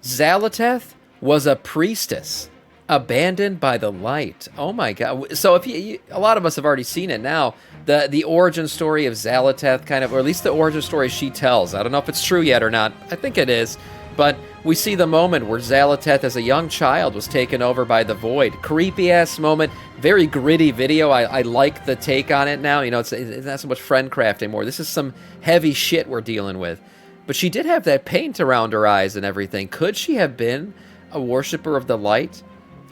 Xal'atath was a priestess abandoned by the light. Oh my god. So if a lot of us have already seen it now. The origin story of Xal'atath, kind of, or at least the origin story she tells. I don't know if it's true yet or not. I think it is. But we see the moment where Xal'atath as a young child was taken over by the void. Creepy ass moment. Very gritty video. I like the take on it now. You know, it's not so much friendcraft anymore. This is some heavy shit we're dealing with. But she did have that paint around her eyes and everything. Could she have been a worshiper of the light?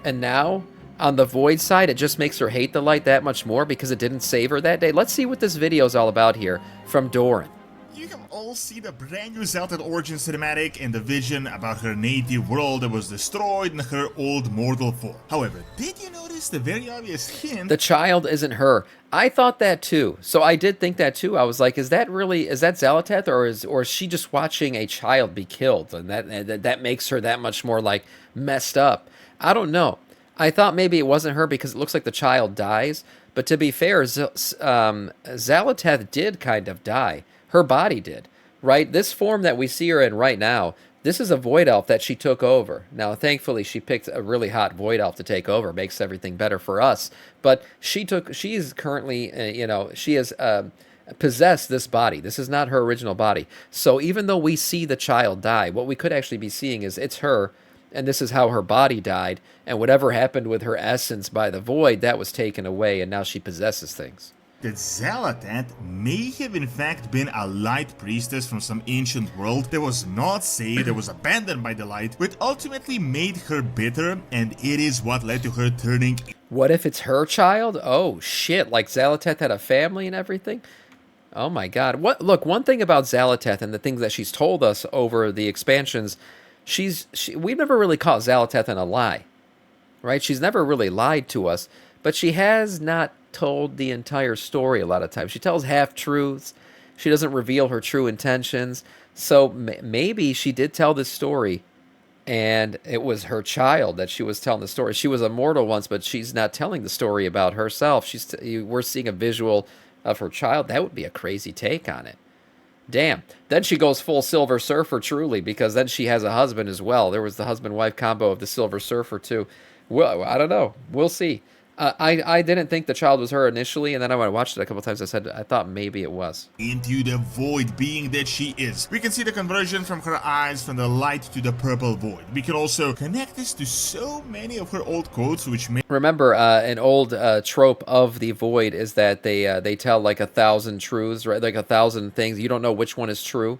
And now, on the void side, it just makes her hate the light that much more because it didn't save her that day. Let's see what this video is all about here from Doran. You can all see the brand new Xal'atath origin cinematic and the vision about her native world that was destroyed in her old mortal form. However, did you notice the very obvious hint? The child isn't her. I thought that too. So I did think that too. I was like, is that Xal'atath, or is she just watching a child be killed? And that makes her that much more like messed up. I don't know. I thought maybe it wasn't her because it looks like the child dies. But to be fair, Xal'atath did kind of die. Her body did, right? This form that we see her in right now, this is a void elf that she took over. Now, thankfully, she picked a really hot void elf to take over. Makes everything better for us. But she's currently, she has possessed this body. This is not her original body. So even though we see the child die, what we could actually be seeing is it's her, and this is how her body died, and whatever happened with her essence by the void, that was taken away, and now she possesses things. That Xal'atath may have in fact been a light priestess from some ancient world that was not saved, that was abandoned by the light, which ultimately made her bitter, and it is what led to her turning. What if it's her child? Oh shit, like Xal'atath had a family and everything? Oh my god. Look, one thing about Xal'atath and the things that she's told us over the expansions, we've never really caught Xal'atath in a lie, right? She's never really lied to us, but she has not told the entire story a lot of times. She tells half-truths. She doesn't reveal her true intentions. So maybe she did tell this story, and it was her child that she was telling the story. She was immortal once, but she's not telling the story about herself. We're seeing a visual of her child. That would be a crazy take on it. Damn. Then she goes full Silver Surfer, truly, because then she has a husband as well. There was the husband-wife combo of the Silver Surfer, too. Well, I don't know. We'll see. I didn't think the child was her initially, and then when I watched it a couple times, I thought maybe it was. Into the void being that she is. We can see the conversion from her eyes from the light to the purple void. We can also connect this to so many of her old quotes, which may... Remember, an old trope of the void is that they tell like 1,000 truths, right? Like 1,000 things. You don't know which one is true,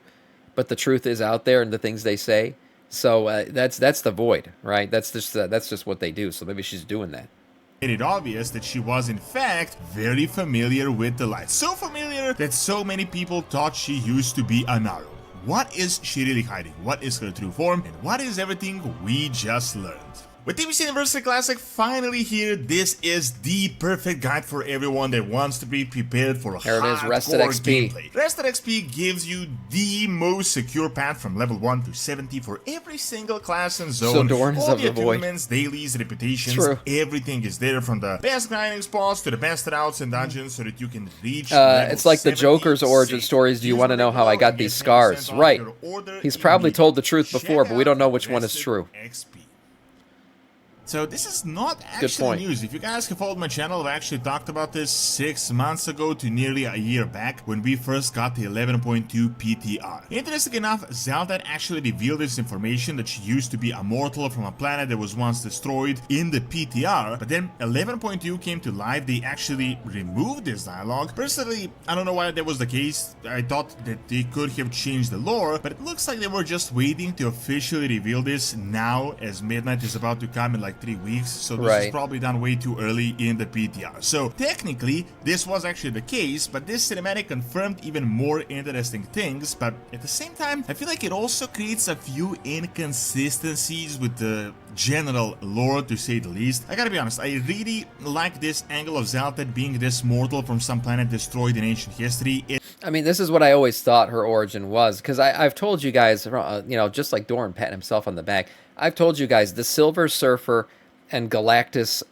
but the truth is out there in the things they say. So that's the void, right? That's just what they do. So maybe she's doing that. Made it obvious that she was in fact very familiar with the light. So familiar that so many people thought she used to be a Naru. What is she really hiding? What is her true form? And what is everything we just learned? With TBC Anniversary Classic finally here, this is the perfect guide for everyone that wants to be prepared for hardcore gameplay. Rested XP gives you the most secure path from level 1 to 70 for every single class and zone. So Dorn is all of the the void. achievements, dailies, reputations, True. everything is there, from the best grinding spots to the best routes and dungeons, so that you can reach it's like the 70, Joker's origin stories. Do you want to know how I got these scars? Right. He's probably told the truth before, but we don't know which one is true. XP. So this is not actually news. If you guys have followed my channel, I've actually talked about this 6 months ago to nearly a year back when we first got the 11.2 PTR. Interesting enough, Xal'atath actually revealed this information that she used to be immortal from a planet that was once destroyed in the PTR, but then 11.2 came to life. They actually removed this dialogue. Personally, I don't know why that was the case. I thought that they could have changed the lore, but it looks like they were just waiting to officially reveal this now, as Midnight is about to come in like 3 weeks, so this is probably done way too early in the PTR. So technically this was actually the case, but this cinematic confirmed even more interesting things. But at the same time, I feel like it also creates a few inconsistencies with the general lore, to say the least. I gotta be honest, I really like this angle of Xal'atath being this mortal from some planet destroyed in ancient history. I mean, this is what I always thought her origin was, because I've told you guys, just like Doran patting himself on the back, I've told you guys the Silver Surfer and Galactus,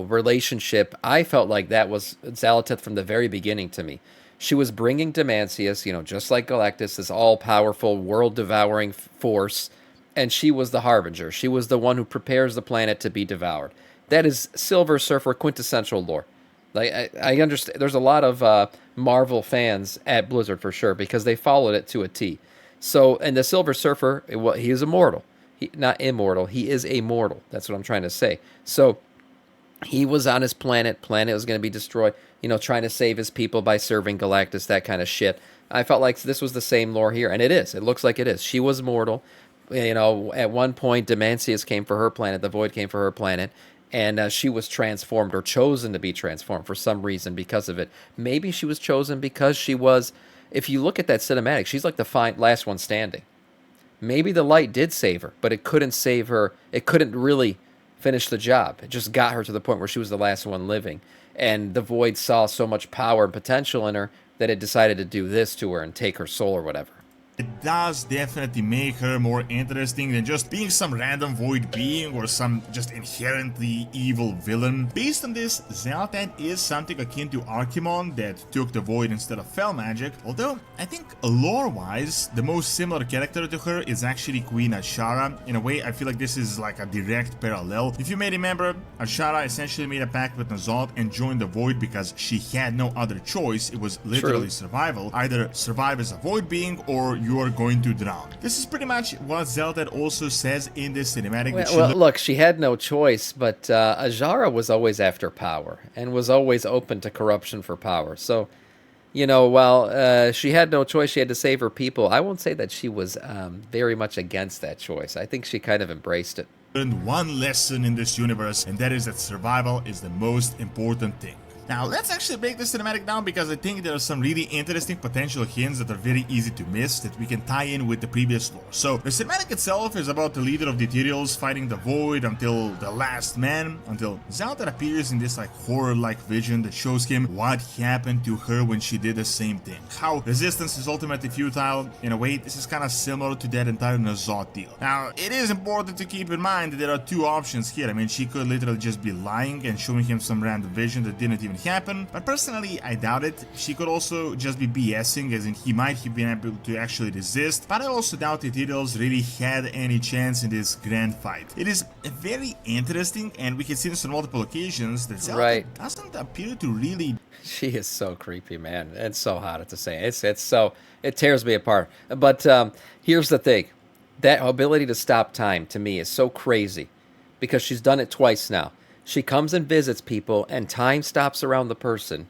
relationship, I felt like that was Xal'atath from the very beginning to me. She was bringing Demancius, just like Galactus, this all-powerful, world-devouring force, and she was the harbinger. She was the one who prepares the planet to be devoured. That is Silver Surfer quintessential lore. Like I understand, there's a lot of Marvel fans at Blizzard for sure because they followed it to a T. So, and the Silver Surfer, he is immortal. He not immortal. He is a mortal. That's what I'm trying to say. So, he was on his planet. Planet was going to be destroyed. You know, trying to save his people by serving Galactus, that kind of shit. I felt like this was the same lore here, and it is. It looks like it is. She was mortal. You know, at one point, Demancius came for her planet. The Void came for her planet. And she was transformed or chosen to be transformed for some reason because of it. Maybe she was chosen because she was, if you look at that cinematic, she's like the last one standing. Maybe the light did save her, but it couldn't save her. It couldn't really finish the job. It just got her to the point where she was the last one living. And the Void saw so much power and potential in her that it decided to do this to her and take her soul or whatever. It does definitely make her more interesting than just being some random void being or some just inherently evil villain. Based on this, Xal'atath is something akin to Archimonde that took the void instead of fell magic, although I think lore-wise, the most similar character to her is actually Queen Azshara. In a way, I feel like this is like a direct parallel. If you may remember, Azshara essentially made a pact with N'Zoth and joined the void because she had no other choice. It was literally survival. Either survive as a void being or you are going to drown. This is pretty much what Xal'atath also says in this cinematic. Well, look, she had no choice, but Azshara was always after power and was always open to corruption for power. So, you know, while she had no choice, she had to save her people. I won't say that she was very much against that choice. I think she kind of embraced it. Learned one lesson in this universe, and that is that survival is the most important thing. Now, let's actually break this cinematic down because I think there are some really interesting potential hints that are very easy to miss that we can tie in with the previous lore. So, the cinematic itself is about the leader of the Ethereals fighting the Void until the last man, until Xal'atath appears in this like horror-like vision that shows him what happened to her when she did the same thing. How resistance is ultimately futile. In a way, this is kind of similar to that entire N'Zoth deal. Now, it is important to keep in mind that there are two options here. I mean, she could literally just be lying and showing him some random vision that didn't even happen, but personally I doubt it. She could also just be BSing, as in he might have been able to actually resist, but I also doubt the Ethereals really had any chance in this grand fight. It is very interesting, and we can see this on multiple occasions that Xal'atath doesn't appear to really... She is so creepy, man. It's so hot at the same. It's so, it tears me apart. But here's the thing. That ability to stop time, to me, is so crazy, because she's done it twice now. She comes and visits people, and time stops around the person,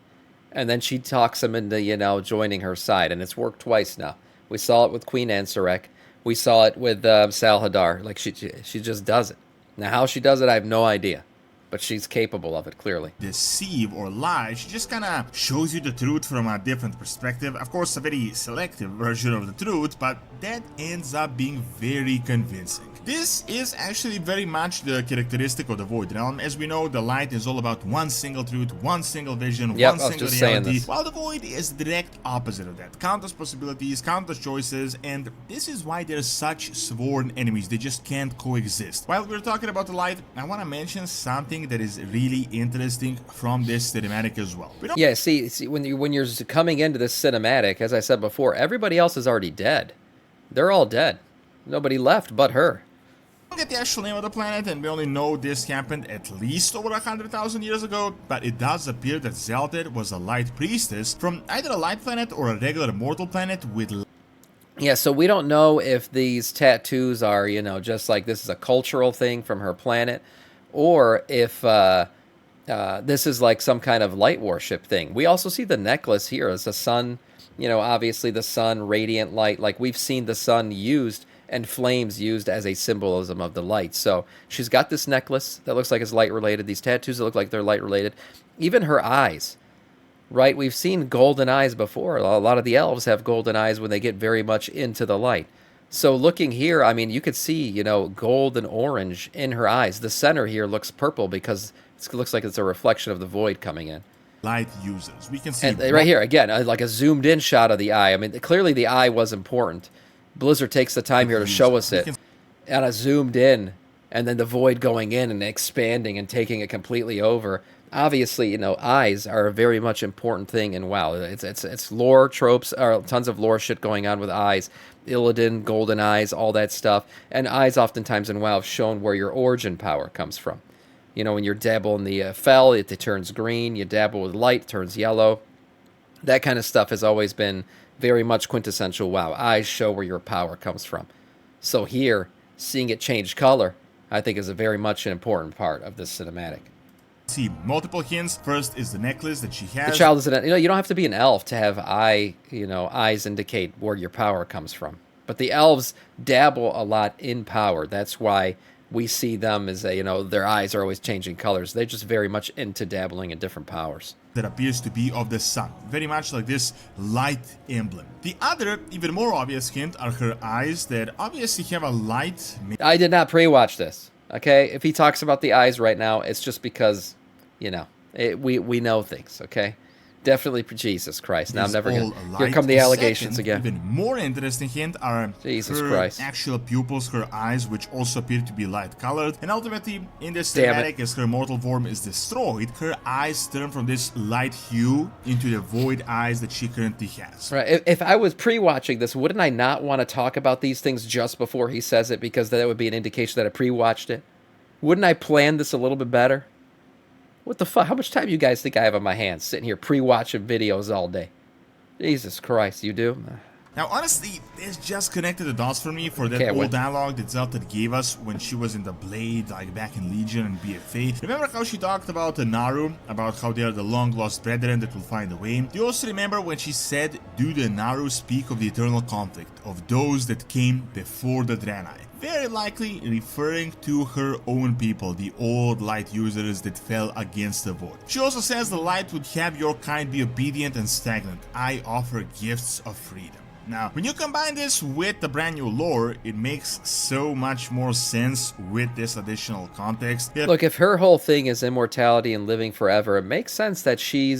and then she talks them into, you know, joining her side, and it's worked twice now. We saw it with Queen Ansarek. We saw it with Salhadar. Like, she just does it. Now, how she does it, I have no idea, but she's capable of it, clearly. Deceive or lie, she just kind of shows you the truth from a different perspective. Of course, a very selective version of the truth, but that ends up being very convincing. This is actually very much the characteristic of the Void Realm. As we know, the light is all about one single truth, one single vision, one single reality, while the Void is the direct opposite of that. Countless possibilities, countless choices, and this is why they're such sworn enemies. They just can't coexist. While we're talking about the light, I want to mention something that is really interesting from this cinematic as well. Yeah, see when you're coming into this cinematic, as I said before, everybody else is already dead. They're all dead. Nobody left but her. Get the actual name of the planet, and we only know this happened at least over 100,000 years ago, but it does appear that Xal'atath was a light priestess from either a light planet or a regular mortal planet with... Yeah, so we don't know if these tattoos are, you know, just like this is a cultural thing from her planet, or if this is like some kind of light worship thing. We also see the necklace here as the sun, you know, obviously the sun, radiant light, like we've seen the sun used and flames used as a symbolism of the light. So she's got this necklace that looks like it's light related, these tattoos that look like they're light related, even her eyes, right? We've seen golden eyes before. A lot of the elves have golden eyes when they get very much into the light. So looking here, I mean, you could see, you know, gold and orange in her eyes. The center here looks purple because it looks like it's a reflection of the void coming in. Light users. We can see... And right here, again, like a zoomed in shot of the eye. I mean, clearly the eye was important. Blizzard takes the time here to show us it, and a zoomed in, and then the void going in and expanding and taking it completely over. obviously, you know, eyes are a very much important thing in WoW. It's lore tropes, or tons of lore shit going on with eyes, Illidan, golden eyes, all that stuff, and eyes oftentimes in WoW have shown where your origin power comes from. You know, when you dabble in the fel, it turns green. You dabble with light, it turns yellow. That kind of stuff has always been very much quintessential WoW. Eyes show where your power comes from. So here, seeing it change color, I think is a very much an important part of this cinematic. See multiple hints. First is the necklace that she has. The child is an, you know, you don't have to be an elf to have eyes indicate where your power comes from. But the elves dabble a lot in power. That's why we see them as their eyes are always changing colors. They're just very much into dabbling in different powers. That appears to be of the sun, very much like this light emblem. The other, even more obvious hint are her eyes that obviously have a light. I did not pre-watch this. Okay, if he talks about the eyes right now, it's just because, we know things. Okay, definitely Jesus Christ. Now I'm never gonna. Here come the allegations again. Even more interesting hint are Jesus her Christ. actual pupils, her eyes, which also appear to be light colored. And ultimately, in this cinematic, as her mortal form is destroyed, her eyes turn from this light hue into the void eyes that she currently has. Right. If I was pre-watching this, wouldn't I not want to talk about these things just before he says it, because that would be an indication that I pre-watched it? Wouldn't I plan this a little bit better? What the fuck? How much time you guys think I have on my hands sitting here pre-watching videos all day? Jesus Christ, you do? Now, honestly, this just connected the dots for me for that old dialogue that Xal'atath gave us when she was in the Blade, like back in Legion and BFA. Remember how she talked about the Naru, about how they are the long-lost brethren that will find a way? Do you also remember when she said, do the Naru speak of the eternal conflict, of those that came before the Draenei? Very likely referring to her own people, the old light users that fell against the void. She also says the light would have your kind be obedient and stagnant. I offer gifts of freedom. Now, when you combine this with the brand new lore, it makes so much more sense with this additional context. Look, if her whole thing is immortality and living forever, it makes sense that she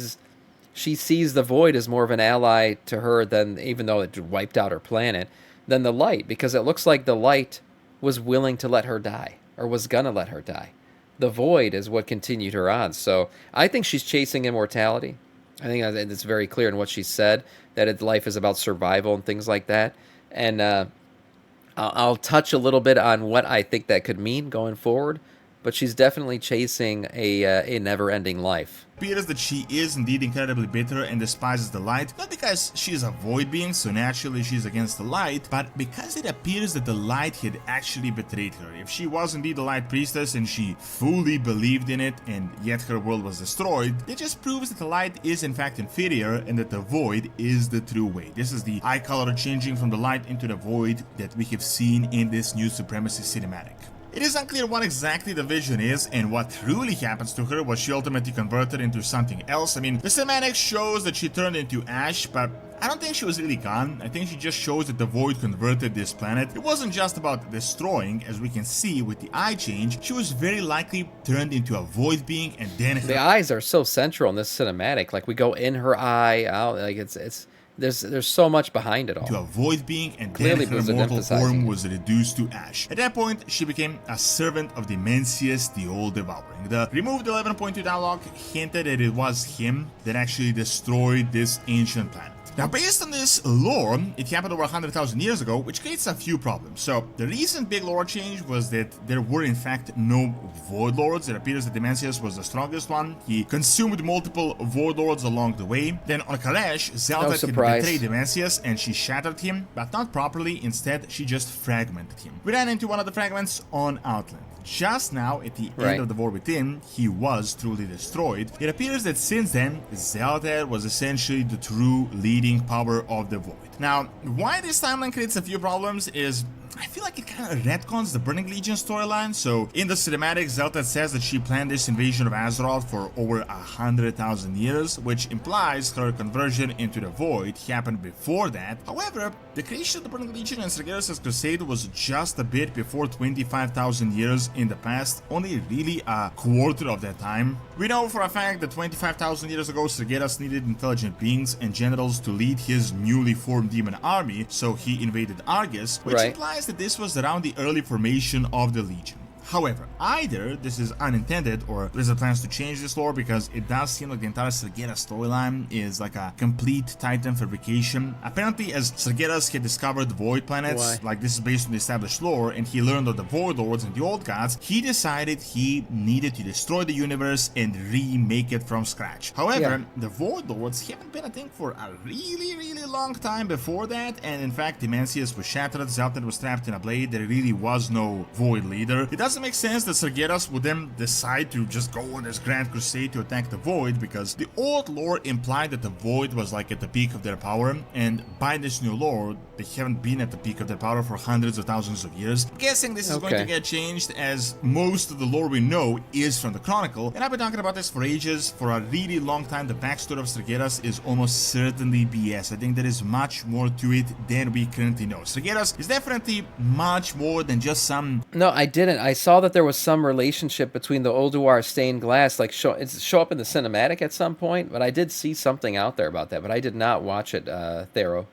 sees the void as more of an ally to her than, even though it wiped out her planet, than the light, because it looks like the light was willing to let her die, or was gonna let her die. The void is what continued her on. So I think she's chasing immortality. I think it's very clear in what she said, that life is about survival and things like that. And I'll touch a little bit on what I think that could mean going forward, but she's definitely chasing a never-ending life. It appears that she is indeed incredibly bitter and despises the light, not because she is a void being, so naturally she's against the light, but because it appears that the light had actually betrayed her. If she was indeed the light priestess and she fully believed in it, and yet her world was destroyed, it just proves that the light is in fact inferior and that the void is the true way. This is the eye color changing from the light into the void that we have seen in this new Supremacy cinematic. It is unclear what exactly the vision is and what truly happens to her. Was she ultimately converted into something else? I mean, the cinematic shows that she turned into ash, but I don't think she was really gone. I think she just shows that the void converted this planet. It wasn't just about destroying, as we can see with the eye change. She was very likely turned into a void being, and then the eyes are so central in this cinematic. Like, we go in her eye, out, like there's so much behind it all. To a void being, and clearly then her mortal form was reduced to ash. At that point, she became a servant of the Mencius, the Old Devouring. The removed 11.2 dialogue hinted that it was him that actually destroyed this ancient planet. Now, based on this lore, it happened over 100,000 years ago, which creates a few problems. So, the recent big lore change was that there were in fact no Void Lords. It appears that Mencius was the strongest one. He consumed multiple Void Lords along the way. Then on Kalash, Xal'atath had betrayed Mencius and she shattered him, but not properly. Instead, she just fragmented him. We ran into one of the fragments on Outland. Just now, at the end of the war within, he was truly destroyed. It appears that since then, Xal'atath was essentially the true leading power of the void. Now, why this timeline creates a few problems is, I feel like it kind of retcons the Burning Legion storyline. So, in the cinematic, Xal'atath says that she planned this invasion of Azeroth for over 100,000 years, which implies her conversion into the Void happened before that. However, the creation of the Burning Legion and Sargeras' Crusade was just a bit before 25,000 years in the past, only really a quarter of that time. We know for a fact that 25,000 years ago, Sargeras needed intelligent beings and generals to lead his newly formed demon army, so he invaded Argus, which implies that this was around the early formation of the Legion. However, either this is unintended or Blizzard plans to change this lore, because it does seem like the entire Sargeras storyline is like a complete Titan fabrication. Apparently, as Sargeras had discovered void planets, like this is based on the established lore, and he learned of the Void Lords and the Old Gods, he decided he needed to destroy the universe and remake it from scratch. However, the Void Lords haven't been a thing for a really long time before that, and in fact, Dimensius was shattered, Xal'atath was trapped in a blade, there really was no Void leader. It doesn't make sense that Sargeras would then decide to just go on this grand crusade to attack the Void, because the old lore implied that the Void was like at the peak of their power, and by this new lore, they haven't been at the peak of their power for hundreds of thousands of years. I'm guessing this is going to get changed, as most of the lore we know is from the Chronicle, and I've been talking about this for ages. For a really long time, the backstory of Sargeras is almost certainly BS. I think there is much more to it than we currently know. Sargeras is definitely much more than just some... No, I didn't. I saw that there was some relationship between the Ulduar stained glass, like show up in the cinematic at some point, but I did see something out there about that, but I did not watch it, Thero.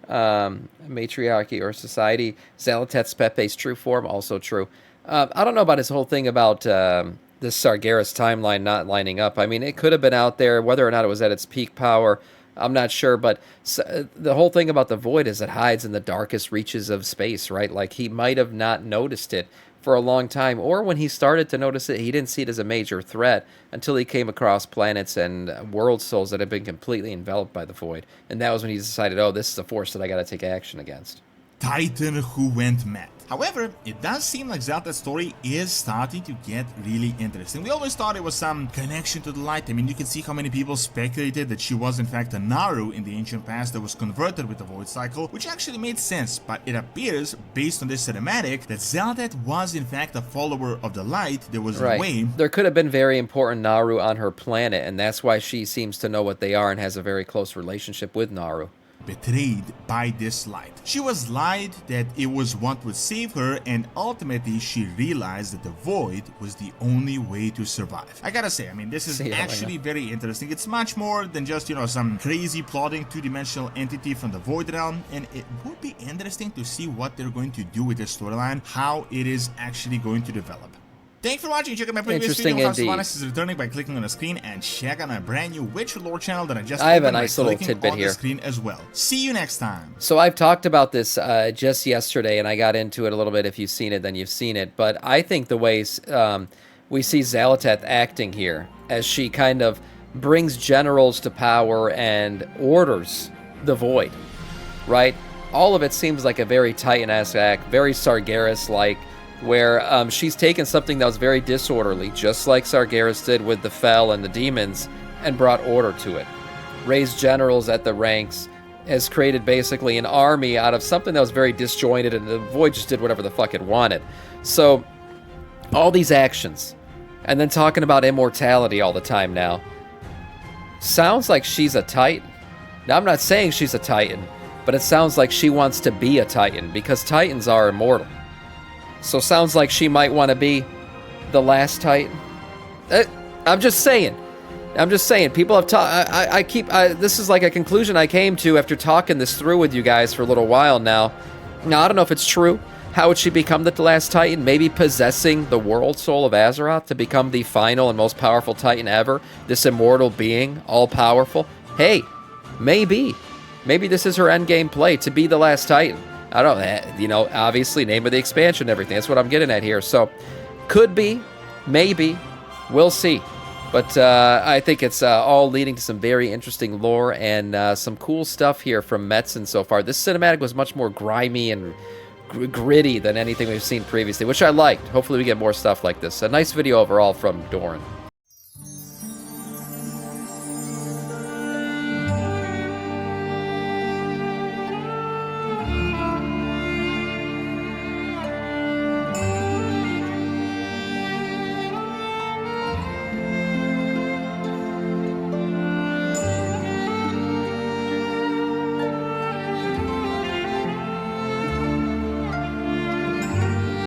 Matriarchy or society, Xal'atath's Pepe's true form, also true. I don't know about his whole thing about this Sargeras timeline not lining up. I mean, it could have been out there, whether or not it was at its peak power, I'm not sure, but the whole thing about the Void is it hides in the darkest reaches of space, right? Like, he might have not noticed it for a long time, or when he started to notice it, he didn't see it as a major threat until he came across planets and world souls that had been completely enveloped by the Void, and that was when he decided, oh, this is a force that I gotta take action against. Titan who went mad. However, it does seem like Xal'atath's story is starting to get really interesting. We always thought it was some connection to the light. I mean, you can see how many people speculated that she was in fact a Naru in the ancient past that was converted with the Void Cycle, which actually made sense, but it appears, based on this cinematic, that Xal'atath was in fact a follower of the light. There was a way... There could have been very important Naru on her planet, and that's why she seems to know what they are and has a very close relationship with Naru. Betrayed by this light. She was lied that it was what would save her, and ultimately she realized that the Void was the only way to survive. I gotta say, I mean, this is actually very interesting. It's much more than just, you know, some crazy plotting two-dimensional entity from the Void realm, and it would be interesting to see what they're going to do with this storyline, how it is actually going to develop. Thanks for watching. Check out my previous video. House of Honest is returning by clicking on the screen, and check out my brand new Witcher lore channel that I just have a nice little tidbit here. The screen as well. See you next time. So I've talked about this just yesterday, and I got into it a little bit. If you've seen it, then you've seen it. But I think the way we see Xal'atath acting here, as she kind of brings generals to power and orders the Void, right? All of it seems like a very Titan-esque act, very Sargeras-like, where she's taken something that was very disorderly, just like Sargeras did with the Fel and the demons, and brought order to it. Raised generals at the ranks, has created basically an army out of something that was very disjointed, and the Void just did whatever the fuck it wanted. So, all these actions, and then talking about immortality all the time now, sounds like she's a Titan. Now, I'm not saying she's a Titan, but it sounds like she wants to be a Titan, because Titans are immortal. So sounds like she might want to be the last Titan. I'm just saying. People have talked. This is like a conclusion I came to after talking this through with you guys for a little while now. Now, I don't know if it's true. How would she become the last Titan? Maybe possessing the world soul of Azshara to become the final and most powerful Titan ever? This immortal being, all-powerful? Hey, maybe. Maybe this is her endgame play, to be the last Titan. I don't know, you know, obviously, name of the expansion and everything. That's what I'm getting at here. So, could be, maybe, we'll see. But I think it's all leading to some very interesting lore and some cool stuff here from Metzen so far. This cinematic was much more grimy and gritty than anything we've seen previously, which I liked. Hopefully we get more stuff like this. A nice video overall from Doran.